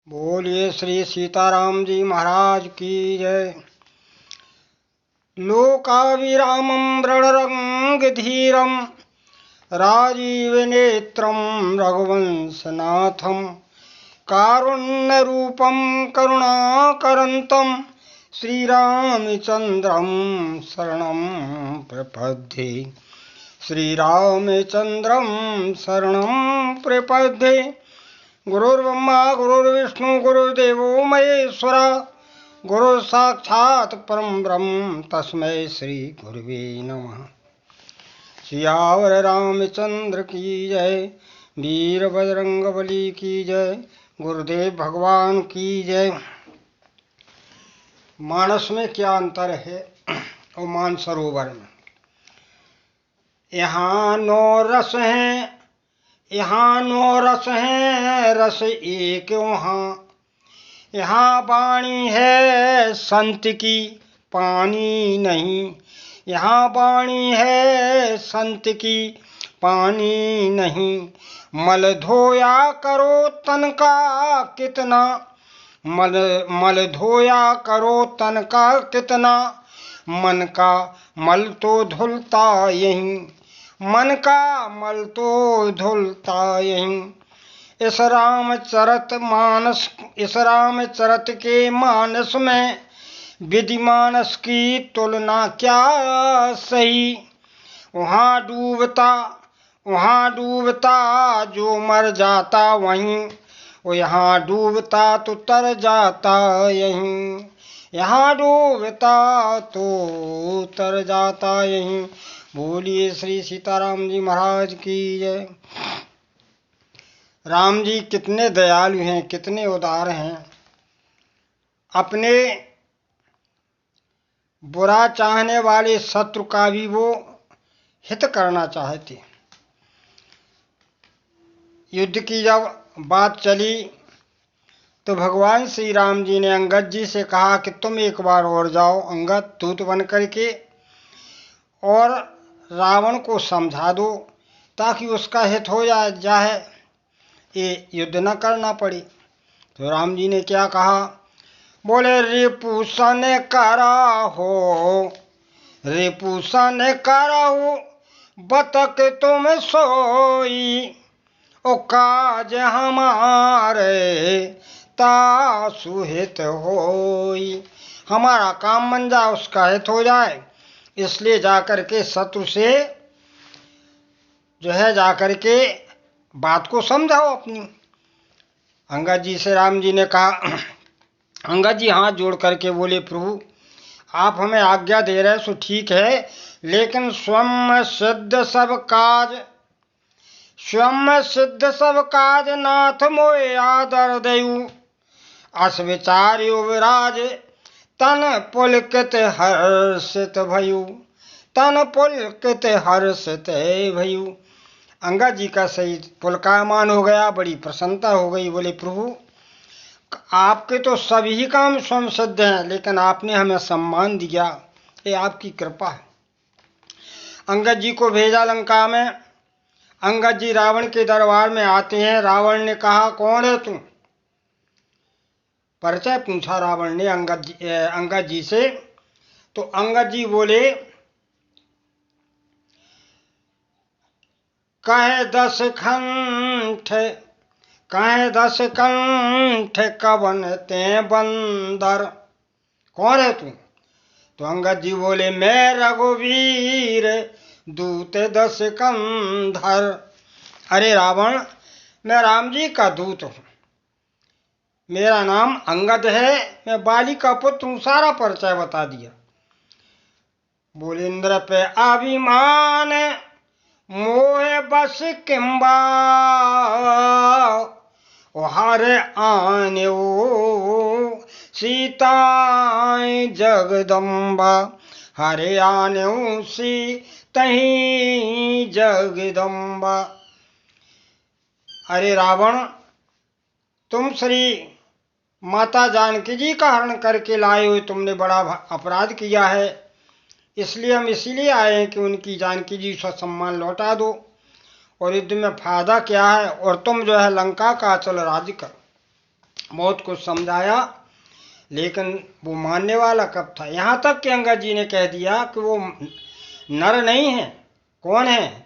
बोलिए श्री सीताराम जी महाराज की जय। लोकाभिरामं रणरंगधीरं राजीवनेत्रं रघुवंशनाथं कारुण्यरूपं करुणाकरन्तं श्रीरामचन्द्रं शरणं प्रपद्ये। श्रीरामचन्द्रं शरणं प्रपद्ये। गुरुर्ब्रह्मा गुरुर्विष्णु गुरुर्देवो महेश्वरा गुरु साक्षात् परम ब्रह्म तस्मै श्री गुरुवे नमः। सियावर रामचंद्र की जय, वीर बजरंगबली की जय, गुरुदेव भगवान की जय। मानस में क्या अंतर है और मानसरोवर में? यहाँ 9 रस हैं, यहाँ 9 रस हैं, रस एक वहाँ। यहाँ वाणी है संत की, पानी नहीं। यहाँ वाणी है संत की, पानी नहीं। मल धोया करो तन का कितना, मल धोया करो तन का कितना। मन का मल तो धुलता यहीं, मन का मल तो धुलता यहीं। इस रामचरित के मानस में विधि मानस की तुलना क्या सही। वहाँ डूबता जो मर जाता वहीं, वो यहाँ डूबता तो तर जाता यहीं। यहाँ डूबता तो तर जाता यहीं। बोलिए श्री सीताराम जी महाराज की जय। राम जी कितने दयालु हैं, कितने उदार हैं। अपने बुरा चाहने वाले शत्रु का भी वो हित करना चाहते। युद्ध की जब बात चली तो भगवान श्री राम जी ने अंगद जी से कहा कि तुम एक बार और जाओ अंगद, दूत बन करके, और रावण को समझा दो ताकि उसका हित हो जाए, ये युद्ध न करना पड़े। तो राम जी ने क्या कहा? बोले रिपुसन कराहो, रिपुसन कराहो, बतक तुम सोई। ओ काज हमारे तासु हित होई। हमारा काम बन जाए, उसका हित हो जाए, इसलिए जाकर के शत्रु से जो है जाकर के बात को समझाओ अपनी। अंगद जी से राम जी ने कहा, अंगद जी हाथ जोड़ करके बोले प्रभु आप हमें आज्ञा दे रहे सो ठीक है, लेकिन स्वयं सिद्ध सब काज नाथ मोए आदर दयु। अस विचार्यो विराज तन पुलकित हर्षित भयु, तन पुलकित हर्षित भयु। अंगद जी का सही पुलकायमान हो गया, बड़ी प्रसन्नता हो गई। बोले प्रभु आपके तो सभी काम स्वयं सिद्ध हैं, लेकिन आपने हमें सम्मान दिया, ये आपकी कृपा है। अंगद जी को भेजा लंका में। अंगद जी रावण के दरबार में आते हैं। रावण ने कहा कौन है तू? परिचय पूछा रावण ने अंगद जी से। तो अंगद जी बोले कहे 10 कंठ कवन ते बंदर। कौन है तू? तो अंगद जी बोले मैं रघुवीर दूत 10 कंधर। अरे रावण, मैं राम जी का दूत हूँ, मेरा नाम अंगद है, मैं बाली का पुत्र हूँ। सारा परिचय बता दिया। बोले इंद्र पे अभिमान मोह बस किम्बा, हारे आने सीता जगदम्बा। हरे आने सीता जगदम्बा। अरे रावण, तुम श्री माता जानकी जी का हरण करके लाए हुए, तुमने बड़ा अपराध किया है, इसलिए हम इसीलिए आए हैं कि उनकी जानकी जी का सम्मान लौटा दो, और युद्ध में फायदा क्या है, और तुम जो है लंका का अचल राज्य कर। बहुत कुछ समझाया, लेकिन वो मानने वाला कब था। यहाँ तक कि अंगद जी ने कह दिया कि वो नर नहीं है। कौन है?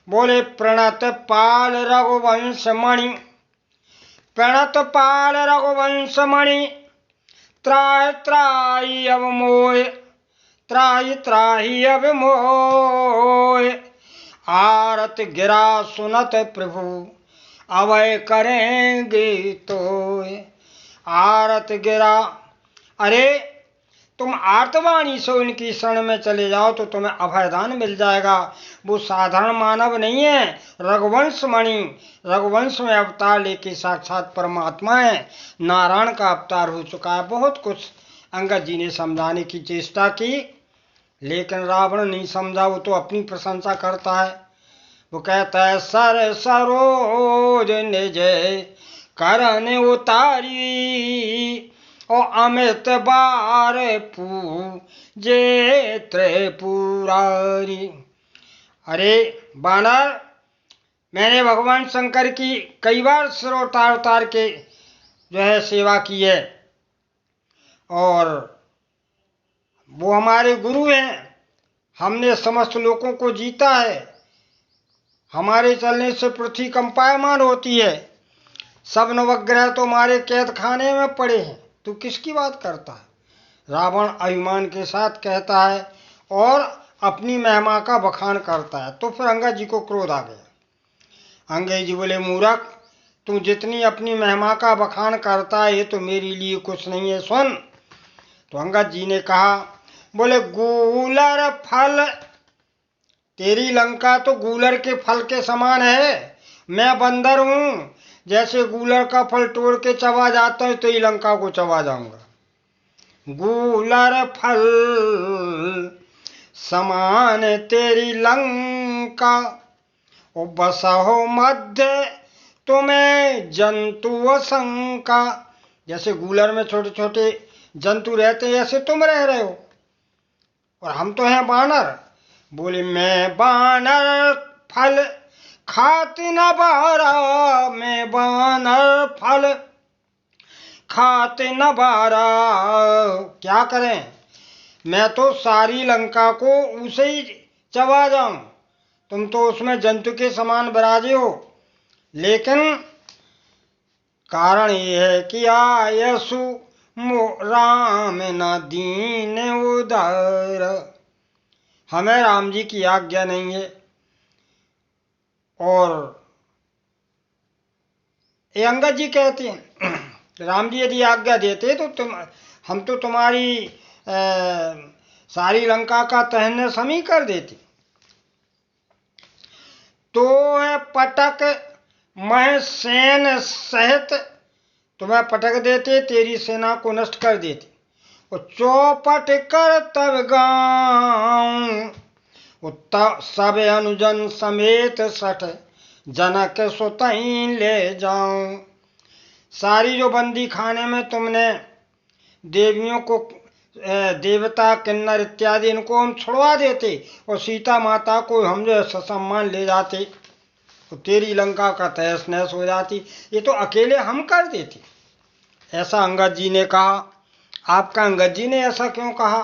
बोले प्रणत पाल रघुवंश मणि, प्रणत पाल रघुवंश मणि, त्राहि त्राहि अब मोय, त्राहि त्राहि अब मोय, आरत गिरा सुनत प्रभु, अभय करेंगे तो। आरत गिरा, अरे तुम आर्तवाणी से उनकी शरण में चले जाओ तो तुम्हें अभयदान मिल जाएगा। वो साधारण मानव नहीं है, रघुवंश मणि, रघुवंश में अवतार लेके साक्षात परमात्मा है, नारायण का अवतार हो चुका है। बहुत कुछ अंगद जी ने समझाने की चेष्टा की, लेकिन रावण नहीं समझा। वो तो अपनी प्रशंसा करता है। वो कहता है सर सरोज निज करन उतारी, और अमित बार पूजे त्रिपुरारी। अरे बानर, मैंने भगवान शंकर की कई बार सिर उतार उतार के जो है सेवा की है, और वो हमारे गुरु हैं। हमने समस्त लोगों को जीता है। हमारे चलने से पृथ्वी कंपायमान होती है। सब नवग्रह तो हमारे कैद खाने में पड़े हैं। तू किसकी बात करता है? रावण अभिमान के साथ कहता है और अपनी महिमा का बखान करता है। तो फिर अंगद जी को क्रोध आ गया। अंगद जी बोले मूर्ख, तू जितनी अपनी महिमा का बखान करता है ये तो मेरे लिए कुछ नहीं है, सुन। तो अंगद जी ने कहा, बोले गूलर फल, तेरी लंका तो गूलर के फल के समान है। मैं बंदर हूं, जैसे गूलर का फल तोड़ के चबा जाता हूं तो ये लंका को चबा जाऊंगा। गूलर फल समान तेरी लंका, ओ बसहो मध्य तुम्हें जंतु असंका। जैसे गूलर में छोटे छोटे जंतु रहते हैं, ऐसे तुम रह रहे हो, और हम तो हैं बानर। बोले मैं बानर फल खाती न बारा, मैं बानर फल खाते न बारा। क्या करें, मैं तो सारी लंका को उसे ही चबा जाऊं, तुम तो उसमें जंतु के समान विराजे हो। लेकिन कारण ये है कि आयसु राम न दीन उदार, हमें राम जी की आज्ञा नहीं है। और ये अंगद जी कहते हैं राम जी यदि आज्ञा देते तो हम तो तुम्हारी सारी लंका का तहस हम ही कर देते। तो पटक मैं सेन सहित तुम्हें पटक देते, तेरी सेना को नष्ट कर देते। और चौपट कर तब गाँव, सब अनुजन समेत सठ जनक सुतई ले जाऊं। सारी जो बंदी खाने में तुमने देवियों को, देवता किन्नर इत्यादि, इनको हम छुड़वा देते और सीता माता को हम जो ससम्मान ले जाते, तो तेरी लंका का तहस नहस हो जाती। ये तो अकेले हम कर देते। ऐसा अंगद जी ने कहा। आपका अंगद जी ने ऐसा क्यों कहा?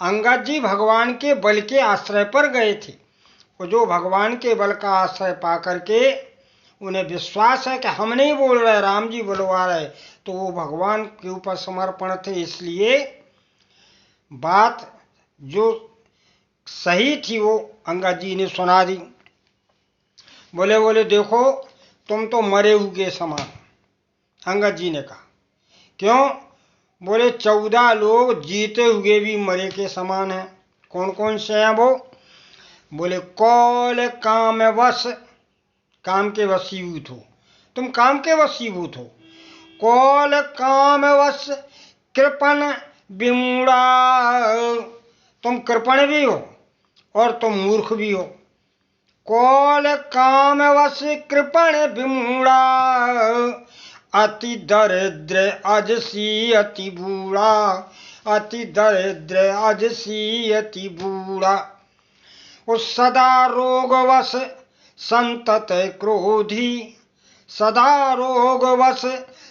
अंगद जी भगवान के बल के आश्रय पर गए थे, और जो भगवान के बल का आश्रय पा करके उन्हें विश्वास है कि हम नहीं बोल रहे, राम जी बुलवा रहे, तो वो भगवान के ऊपर समर्पण थे। इसलिए बात जो सही थी वो अंगद जी ने सुना दी। बोले देखो तुम तो मरे हुए समान। अंगद जी ने कहा क्यों? बोले 14 लोग जीते हुए भी मरे के समान हैं। कौन कौन से हैं वो? बोले कौल काम वश, काम के वशीभूत हो, तुम काम के वशीभूत हो। कौल काम वश कृपण विमूढ़ा, तुम कृपण भी हो और तुम मूर्ख भी हो। कौल काम वश कृपण विमूढ़ा, अति दरिद्र अजसी अति बूढ़ा, अति दरिद्र अजसी अति बूढ़ा। उस सदा रोग वश संतत क्रोधी, सदा रोगवश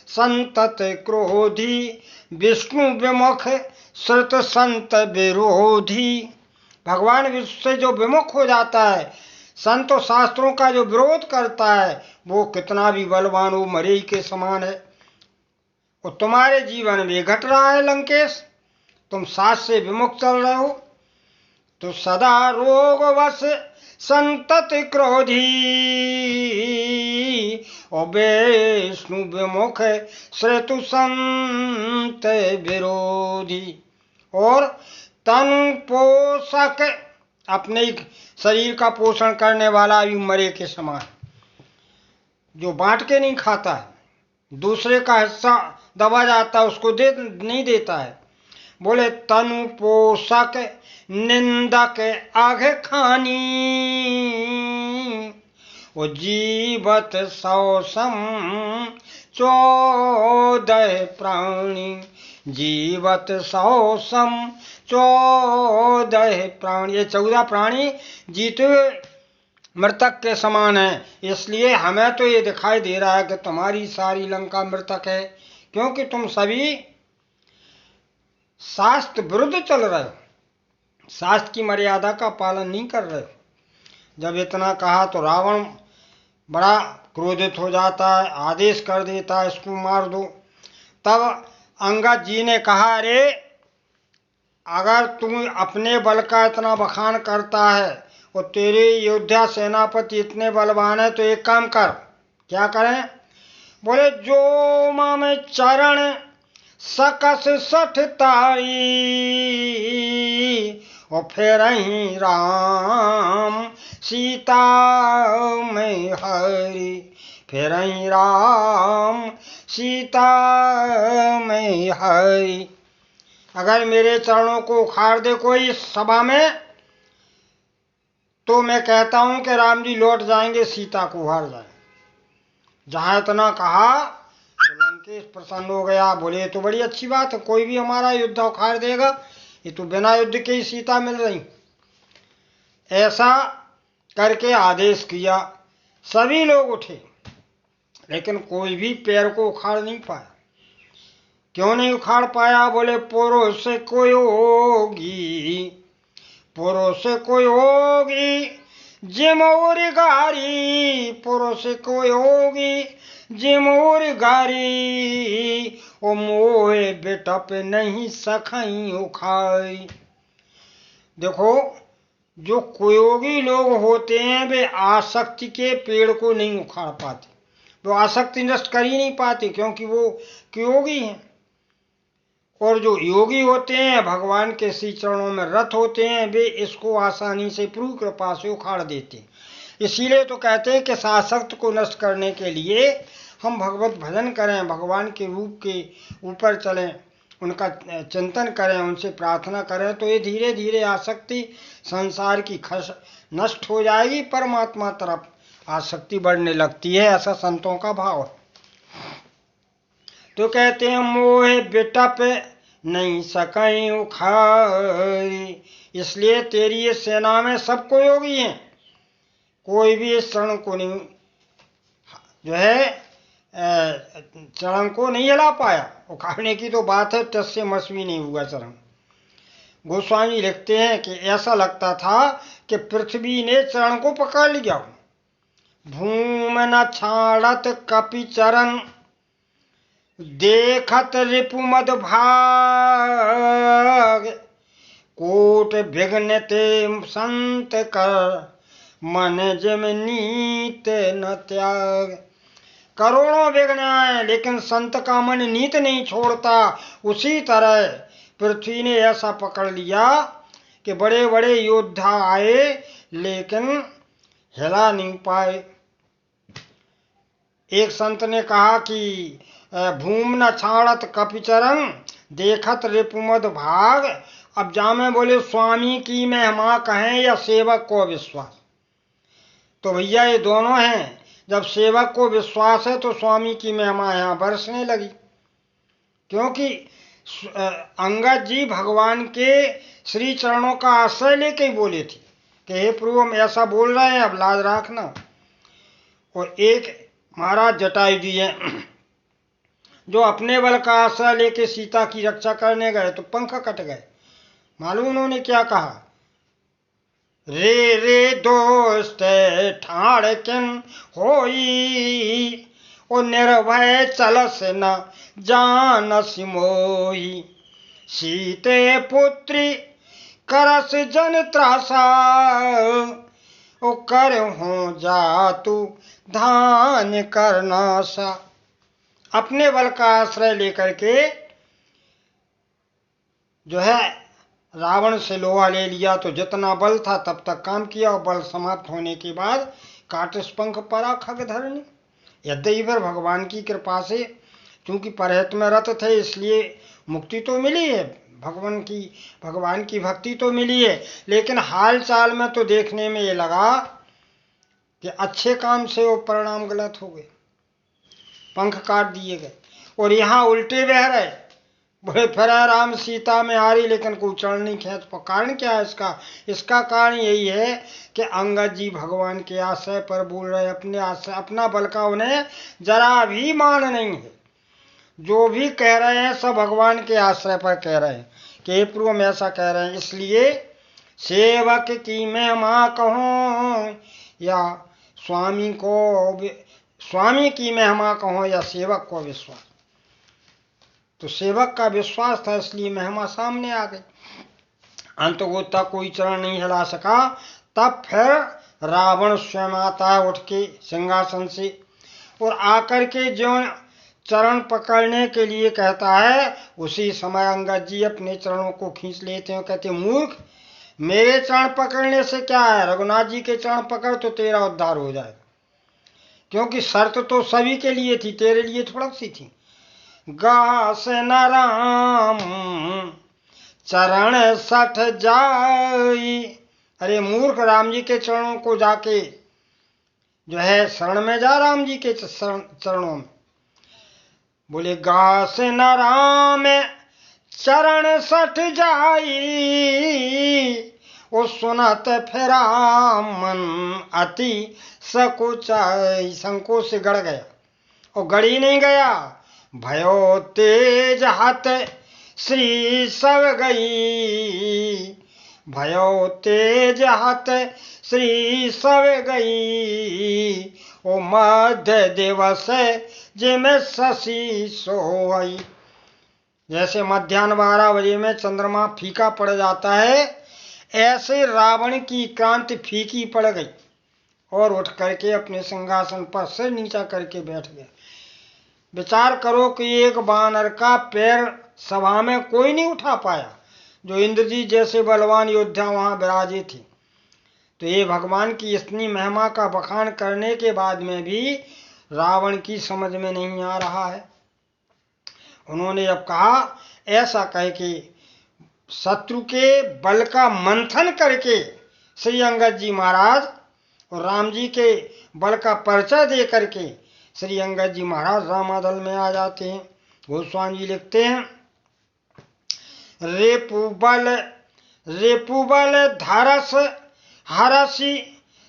संतत क्रोधी, विष्णु विमुख श्रुत संत विरोधी। भगवान विष्णु से जो विमुख हो जाता है, संत शास्त्रों का जो विरोध करता है, वो कितना भी बलवान हो, मरे के समान है। और तुम्हारे जीवन में घट रहा है लंकेश, तुम शास्त्र से विमुख चल रहे हो। तो सदा रोगवश संतत क्रोधी, और विष्णु विमुख श्रेतु संत विरोधी। और तन पोषक, अपने शरीर का पोषण करने वाला भी मरे के समान, जो बांट के नहीं खाता है, दूसरे का हिस्सा दबा जाता है उसको नहीं देता है। बोले तनु पोषक निंदक आघ खानी, वो जीवत 100 सम 14 प्राणी, जीवत 100 सम 14 प्राणी। ये 14 प्राणी जीते हुए मृतक के समान है। इसलिए हमें तो ये दिखाई दे रहा है कि तुम्हारी सारी लंका मृतक है, क्योंकि तुम सभी शास्त्र विरुद्ध चल रहे हो, शास्त्र की मर्यादा का पालन नहीं कर रहे हो। जब इतना कहा तो रावण बड़ा क्रोधित हो जाता है, आदेश कर देता है इसको मार दो। तब अंगद जी ने कहा, अरे अगर तू अपने बल का इतना बखान करता है और तेरे योद्धा सेनापति इतने बलवान है, तो एक काम कर। क्या करें? बोले जो माँ में चरण सकस 60 ताई, और फिर ही राम सीता में हरि, फिर ही राम सीता में हरि। अगर मेरे चरणों को उखाड़ दे कोई इस सभा में, तो मैं कहता हूं कि राम जी लौट जाएंगे, सीता को हार जाए। जहां इतना कहा तो लंकेश प्रसन्न हो गया। बोले ये तो बड़ी अच्छी बात है, कोई भी हमारा युद्ध उखाड़ देगा, ये तो बिना युद्ध के ही सीता मिल रही। ऐसा करके आदेश किया। सभी लोग उठे, लेकिन कोई भी पैर को उखाड़ नहीं पाया। क्यों नहीं उखाड़ पाया? बोले पुरुष कोई होगी, पुरुष कोई होगी जिमोर गारी, पुरुष कोई होगी जिमोर गारी, ओ मोहे बेटप नहीं सखई उखाई। देखो, जो कुयोगी लोग होते हैं वे आसक्ति के पेड़ को नहीं उखाड़ पाते, वो आसक्ति नष्ट कर ही नहीं पाते, क्योंकि वो कुयोगी हैं। और जो योगी होते हैं, भगवान के श्री चरणों में रत होते हैं, वे इसको आसानी से प्रभु कृपा से उखाड़ देते हैं। इसीलिए तो कहते हैं कि आसक्त को नष्ट करने के लिए हम भगवत भजन करें, भगवान के रूप के ऊपर चलें, उनका चिंतन करें, उनसे प्रार्थना करें, तो ये धीरे धीरे आसक्ति संसार की नष्ट हो जाएगी, परमात्मा तरफ आसक्ति बढ़ने लगती है। ऐसा संतों का भाव है। तो कहते हैं मोहे बिटप नहीं सकई उखाड़ी, इसलिए तेरी ये सेना में सबको योगी हैं, कोई भी इस चरण को नहीं जो है चरण को नहीं हिला पाया। उखाड़ने की तो बात है, टस से मस भी नहीं हुआ चरण। गोस्वामी लिखते हैं कि ऐसा लगता था कि पृथ्वी ने चरण को पकड़ लिया। भूम न छाड़त कपि चरण, देखत रिपुमद भाग, कोट विघ्न ते संत कर, मन जिम नीत न त्याग। करोड़ों विघ्न आए, लेकिन संत का मन नीत नहीं छोड़ता। उसी तरह पृथ्वी ने ऐसा पकड़ लिया कि बड़े बड़े योद्धा आए, लेकिन हिला नहीं पाए। एक संत ने कहा कि भूम न छाड़त कपिचरण, देखत रिपुमद भाग। अब जामे बोले स्वामी की महिमा कहें या सेवक को विश्वास, तो भैया ये दोनों हैं। जब सेवक को विश्वास है तो स्वामी की महिमा यहाँ बरसने लगी, क्योंकि अंगद जी भगवान के श्री चरणों का आश्रय लेके ही बोले थे कि हे प्रभु हम ऐसा बोल रहे हैं, अब लाज रखना। और एक महाराज जटायु जी हैं जो अपने बल का आश्रय लेके सीता की रक्षा करने गए तो पंख कट गए। मालूम उन्होंने क्या कहा? रे रे दोस्त ठाड़ किन होई, ओ निर्भय चलस न जानस मोही। सीते पुत्री करस जन त्रासा, ओ कर हो जातु धान करनासा। अपने बल का आश्रय लेकर के जो है रावण से लोहा ले लिया, तो जितना बल था तब तक काम किया और बल समाप्त होने के बाद काटिस पंख परा खगधरनी। यद्यपि फिर भगवान की कृपा से, क्योंकि परहित में रत थे इसलिए मुक्ति तो मिली है, भगवान की भक्ति तो मिली है, लेकिन हाल चाल में तो देखने में ये लगा कि अच्छे काम से वो परिणाम गलत हो गए, पंख काट दिए गए। और यहाँ उल्टे बह रहे, बोले फिर राम सीता में आ रही लेकिन कोई चरण नहीं खींच पा। कारण क्या है इसका? इसका कारण यही है कि अंगद जी भगवान के आश्रय पर बोल रहे, अपने आश्रय, अपना बल का उन्हें जरा भी मान नहीं है। जो भी कह रहे हैं सब भगवान के आश्रय पर कह रहे हैं कि पूर्व में ऐसा कह रहे हैं। इसलिए सेवक की मैं माँ कहूँ या स्वामी की महिमा कहो या सेवक को विश्वास, तो सेवक का विश्वास था इसलिए महिमा सामने आ गई। अंत को तक कोई चरण नहीं हिला सका। तब फिर रावण स्वयं आता है उठ के सिंहासन से और आकर के जो चरण पकड़ने के लिए कहता है, उसी समय अंगद जी अपने चरणों को खींच लेते हैं। कहते मूर्ख, मेरे चरण पकड़ने से क्या है, रघुनाथ जी के चरण पकड़ तो तेरा उद्धार हो जाए, क्योंकि शर्त तो सभी के लिए थी, तेरे लिए थोड़ा सी थी। गास न राम चरण सठ जाई। अरे मूर्ख, राम जी के चरणों को जाके जो है शरण में जा, राम जी के चरणों में। बोले गास न राम चरण सठ जाई, वो सुनत फिरा मन अति सकुचाई। संकोच से गड़ गया और गड़ी नहीं गया, भयो तेज हाथ श्री सब गई, भयो तेज हाथ श्री सब गई, ओ मध्य दिवस जिम शशि सोई। जैसे मध्याह्न 12 बजे में चंद्रमा फीका पड़ जाता है, ऐसे रावण की क्रांति फीकी पड़ गई और उठ करके अपने सिंहासन पर सिर नीचा करके बैठ गया। विचार करो कि एक बानर का पैर सभा में कोई नहीं उठा पाया, जो इंद्रजीत जैसे बलवान योद्धा वहां विराजे थे। तो ये भगवान की इतनी महिमा का बखान करने के बाद में भी रावण की समझ में नहीं आ रहा है। उन्होंने अब कहा, ऐसा कह के शत्रु के बल का मंथन करके श्री अंगद जी महाराज और राम जी के बल का परिचय दे करके श्री अंगद जी महाराज रामादल में आ जाते हैं। गोस्वामी जी लिखते हैं, रेपुबल धारस हरसी,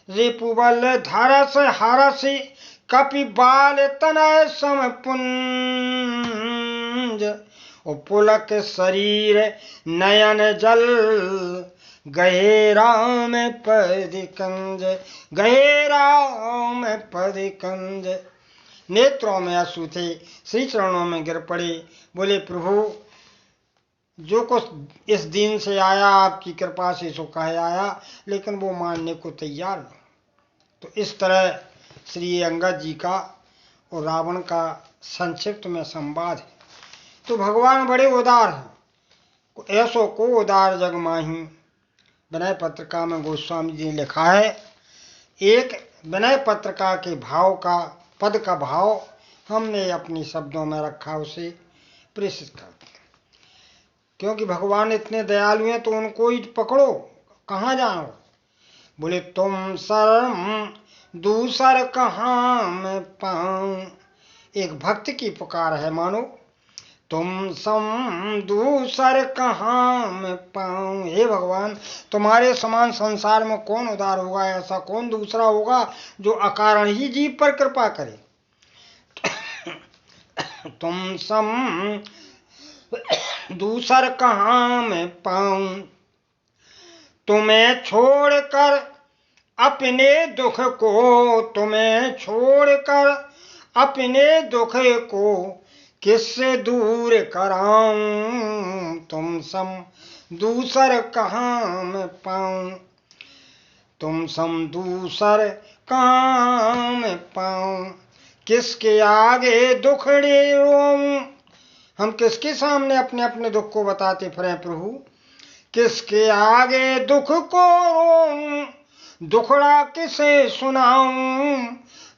रेपुबल धारस हरसी, कपि बाल तनय समपुंज, पुलक शरीर नयन जल, गहे राम पद कंज, गहे राम पद कंज। नेत्रों में आंसू थे, श्री चरणों में गिर पड़े। बोले प्रभु, जो कुछ इस दिन से आया आपकी कृपा से सो कह आया, लेकिन वो मानने को तैयार नहीं। तो इस तरह श्री अंगद जी का और रावण का संक्षिप्त में संवाद है। तो भगवान बड़े उदार हैं, ऐसो को उदार जग माही। विनय पत्रिका में गोस्वामी जी ने लिखा है, एक विनय पत्रिका के भाव का, पद का भाव हमने अपने शब्दों में रखा, उसे प्रेषित कर दिया। क्योंकि भगवान इतने दयालु हैं तो उनको ही पकड़ो, कहाँ जाओ। बोले तुम शर्म दूसर कहाँ मैं पाऊं। एक भक्त की पुकार है, मानो तुम सम दूसर कहाँ मैं पाऊं। हे भगवान, तुम्हारे समान संसार में कौन उदार होगा, ऐसा कौन दूसरा होगा जो अकारण ही जीव पर कृपा करे। तुम सम दूसर कहाँ मैं पाऊं। तुम्हें छोड़कर अपने दुख को, तुम्हें छोड़कर अपने दुख को किससे दूर कराऊं। तुम सम दूसर कहाँ मैं पाऊं। तुम सम दूसर कहाँ मैं पाऊं। किसके आगे दुखड़े रोऊं। हम किसके सामने अपने अपने दुख को बताते फिरें प्रभु। किसके आगे दुख को रोऊं। दुखड़ा किसे सुनाऊं।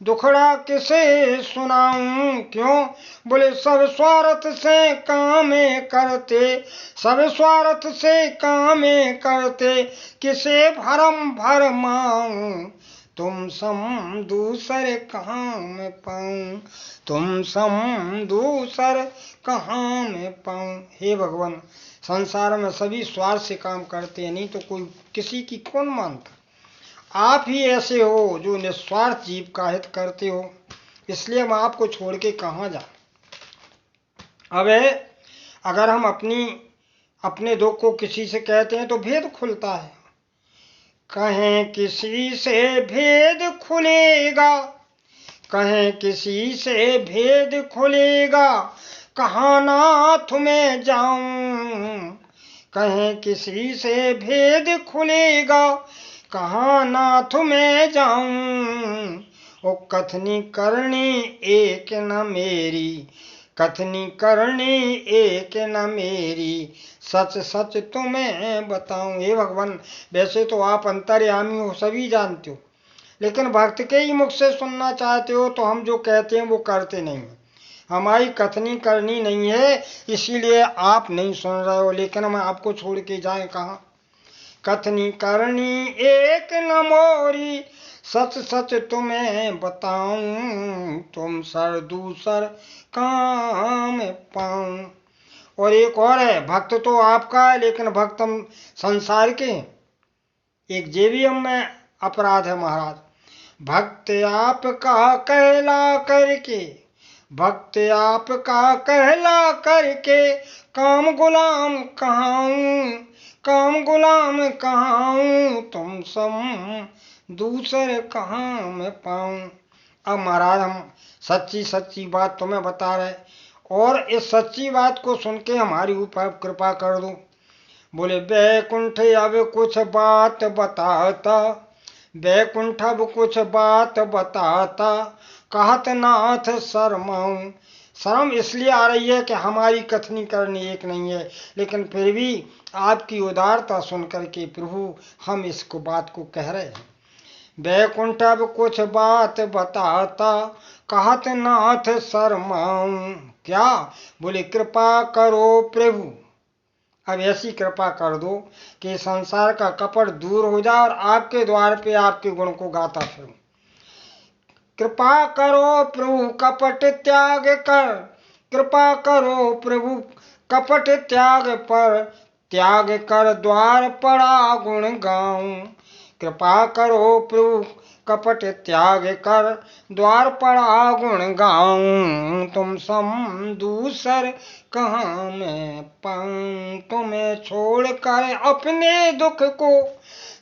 दुखड़ा किसे सुनाऊं। क्यों बोले सब स्वार्थ से कामें करते, सब स्वार्थ से कामें करते, किसे भरम भरमाऊं। तुम सम दूसर कहाँ मैं पाऊं। तुम सम दूसर कहाँ मैं पाऊं। हे भगवान, संसार में सभी स्वार्थ से काम करते हैं, नहीं तो कोई किसी की कौन मानता। आप ही ऐसे हो जो निस्वार्थ जीव का हित करते हो, इसलिए हम आपको छोड़ के कहाँ जाए। अब अगर हम अपने दुख को किसी से कहते हैं तो भेद खुलता है। कहें किसी से भेद खुलेगा, कहें किसी से भेद खुलेगा, कहाँ नाथ में जाऊं। कहें किसी से भेद खुलेगा, कहाँ नाथ में जाऊं। ओ कथनी करनी एक न मेरी, कथनी करनी एक न मेरी, सच सच तुम्हें बताऊं। हे भगवान, वैसे तो आप अंतर्यामी हो, सभी जानते हो, लेकिन भक्त के ही मुख से सुनना चाहते हो, तो हम जो कहते हैं वो करते नहीं हैं। हमारी कथनी करनी नहीं है, इसीलिए आप नहीं सुन रहे हो। लेकिन हम आपको छोड़ के जाएं कहाँ। कथनी करनी एक न मोरी, सच सच तुम्हें बताऊं। तुम सर दूसर काम पाऊं। और एक और है, भक्त तो आपका है लेकिन भक्त हम संसार के हैं। एक जेवीएम में अपराध है महाराज। भक्त आपका कहला करके, भक्त आपका कहला करके, काम गुलाम कहाऊं, काम गुलाम कहाऊं। तुम सम दूसरे कहाँ मैं पाऊं। अब महाराज हम सच्ची सच्ची बात तुम्हें बता रहे, और इस सच्ची बात को सुन के हमारी ऊपर कृपा कर दो। बोले बैकुंठ अब कुछ बात बताता, बैकुंठ अब कुछ बात बताता, कहत नाथ शर्माऊं। शर्म इसलिए आ रही है कि हमारी कथनी करनी एक नहीं है, लेकिन फिर भी आपकी उदारता सुन करके प्रभु हम इसको बात को कह रहे हैं। बैकुंठ अब कुछ बात बताता, कहत नाथ शर्माऊं। क्या बोले कृपा करो प्रभु, अब ऐसी कृपा कर दो कि संसार का कपट दूर हो जाए और आपके द्वार पे आपके गुण को गाता फिरूं। कृपा करो प्रभु कपट त्याग कर, कृपा करो प्रभु कपट त्याग पर, त्याग कर द्वार पड़ा गुण गाऊं। कृपा करो प्रभु कपट त्याग कर, द्वार पड़ा गुण गाऊं। तुम सम दूसर कहाँ मैं पाऊं। तुम्हें छोड़ कर अपने दुख को,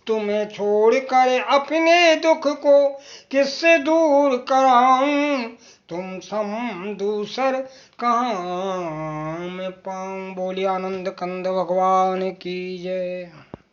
तुम्हें छोड़ कर अपने दुख को किससे दूर कराऊं। तुम सम दूसर कहाँ मैं पाऊं। बोलिए आनंद कंद भगवान की जय।